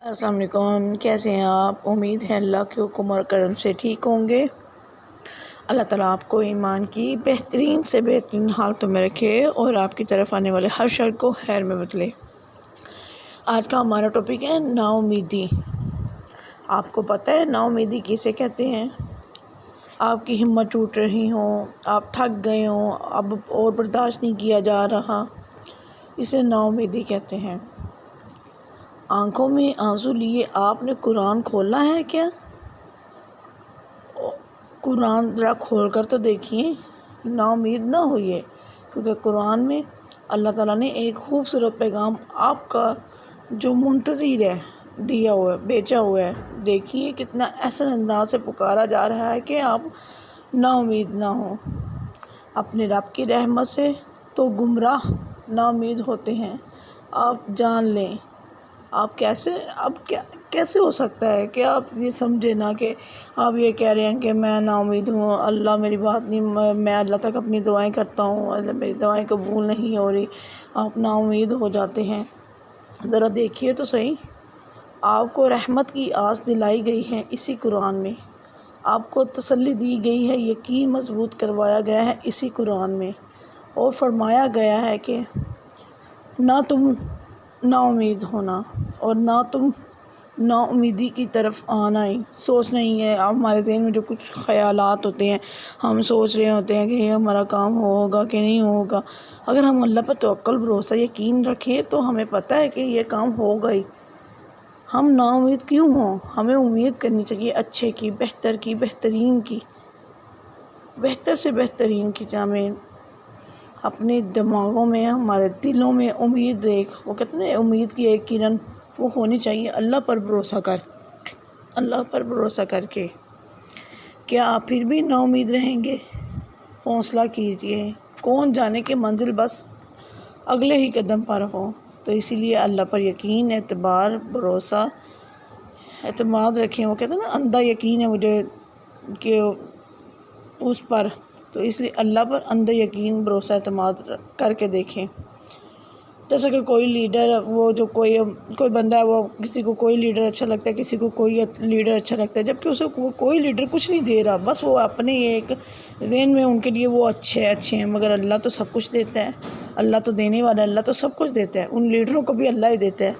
السلام علیکم، کیسے ہیں آپ؟ امید ہے اللہ کے حکم اور کرم سے ٹھیک ہوں گے۔ اللہ تعالیٰ آپ کو ایمان کی بہترین سے بہترین حالتوں میں رکھے اور آپ کی طرف آنے والے ہر شر کو خیر میں بدلے۔ آج کا ہمارا ٹاپک ہے نا امیدی۔ آپ کو پتہ ہے نا امیدی کسے کہتے ہیں؟ آپ کی ہمت ٹوٹ رہی ہوں، آپ تھک گئے ہوں، اب اور برداشت نہیں کیا جا رہا، اسے نا امیدی کہتے ہیں۔ آنکھوں میں آنسو لیے آپ نے قرآن کھولا ہے کیا؟ قرآن ذرا کھول کر تو دیکھیے، نا امید نہ ہوئیے، کیونکہ قرآن میں اللہ تعالیٰ نے ایک خوبصورت پیغام آپ کا جو منتظر ہے دیا ہوا ہے، بیچا ہوا ہے۔ دیکھیے کتنا احسن انداز سے پکارا جا رہا ہے کہ آپ نا امید نہ ہوں۔ اپنے رب کی رحمت سے تو گمراہ نا امید ہوتے ہیں۔ آپ جان لیں، آپ کیسے ہو سکتا ہے کہ آپ یہ سمجھے نا کہ آپ یہ کہہ رہے ہیں کہ میں نا امید ہوں، اللہ میری بات نہیں، میں اللہ تک اپنی دعائیں کرتا ہوں، اللہ میری دعائیں قبول نہیں ہو رہی، آپ نا امید ہو جاتے ہیں۔ ذرا دیکھیے تو صحیح، آپ کو رحمت کی آس دلائی گئی ہے اسی قرآن میں، آپ کو تسلی دی گئی ہے، یقین مضبوط کروایا گیا ہے اسی قرآن میں، اور فرمایا گیا ہے کہ نہ تم نا امید ہونا اور نہ تم نا امیدی کی طرف آنا ہی سوچنا ہی ہے۔ ہمارے ذہن میں جو کچھ خیالات ہوتے ہیں، ہم سوچ رہے ہوتے ہیں کہ یہ ہمارا کام ہوگا کہ نہیں ہوگا۔ اگر ہم اللہ پر توکل، بھروسہ، یقین رکھیں تو ہمیں پتہ ہے کہ یہ کام ہوگا ہی۔ ہم نا امید کیوں ہوں؟ ہمیں امید کرنی چاہیے اچھے کی، بہتر کی، بہترین کی، بہتر سے بہترین کی۔ ہمیں اپنے دماغوں میں، ہمارے دلوں میں امید وہ کہتے ہیں نا، امید کی ایک کرن وہ ہونی چاہیے اللہ پر بھروسہ کر کے۔ کیا آپ پھر بھی نا امید رہیں گے؟ حوصلہ کیجئے، کون جانے کہ منزل بس اگلے ہی قدم پر ہو۔ تو اسی لیے اللہ پر یقین، اعتبار، بھروسہ، اعتماد رکھیں۔ وہ کہتے ہیں نا اندھا یقین ہے مجھے کہ اس پر، تو اس لیے اللہ پر اندھا یقین، بھروسہ، اعتماد کر کے دیکھیں۔ جیسا کہ کوئی لیڈر، وہ جو کوئی بندہ ہے، وہ کسی کو کوئی لیڈر اچھا لگتا ہے، کسی کو کوئی لیڈر اچھا لگتا ہے، جبکہ اسے کوئی لیڈر کچھ نہیں دے رہا، بس وہ اپنے ایک ذہن میں ان کے لیے وہ اچھے ہیں، مگر اللہ تو سب کچھ دیتا ہے، اللہ تو دینے والا ہے، اللہ تو سب کچھ دیتا ہے، ان لیڈروں کو بھی اللہ ہی دیتا ہے۔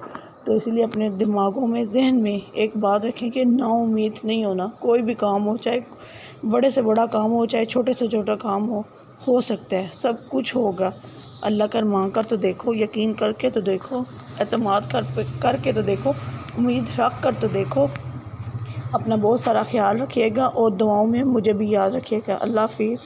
تو اس لیے اپنے دماغوں میں، ذہن میں ایک بات رکھیں کہ نا امید نہیں ہونا۔ کوئی بھی کام ہو، چاہے بڑے سے بڑا کام ہو، چاہے چھوٹے سے چھوٹا کام ہو سکتا ہے، سب کچھ ہوگا۔ اللہ کر مانگ کر تو دیکھو، یقین کر کے تو دیکھو، اعتماد کر کے تو دیکھو، امید رکھ کر تو دیکھو۔ اپنا بہت سارا خیال رکھیے گا اور دعاؤں میں مجھے بھی یاد رکھیے گا۔ اللہ حافظ۔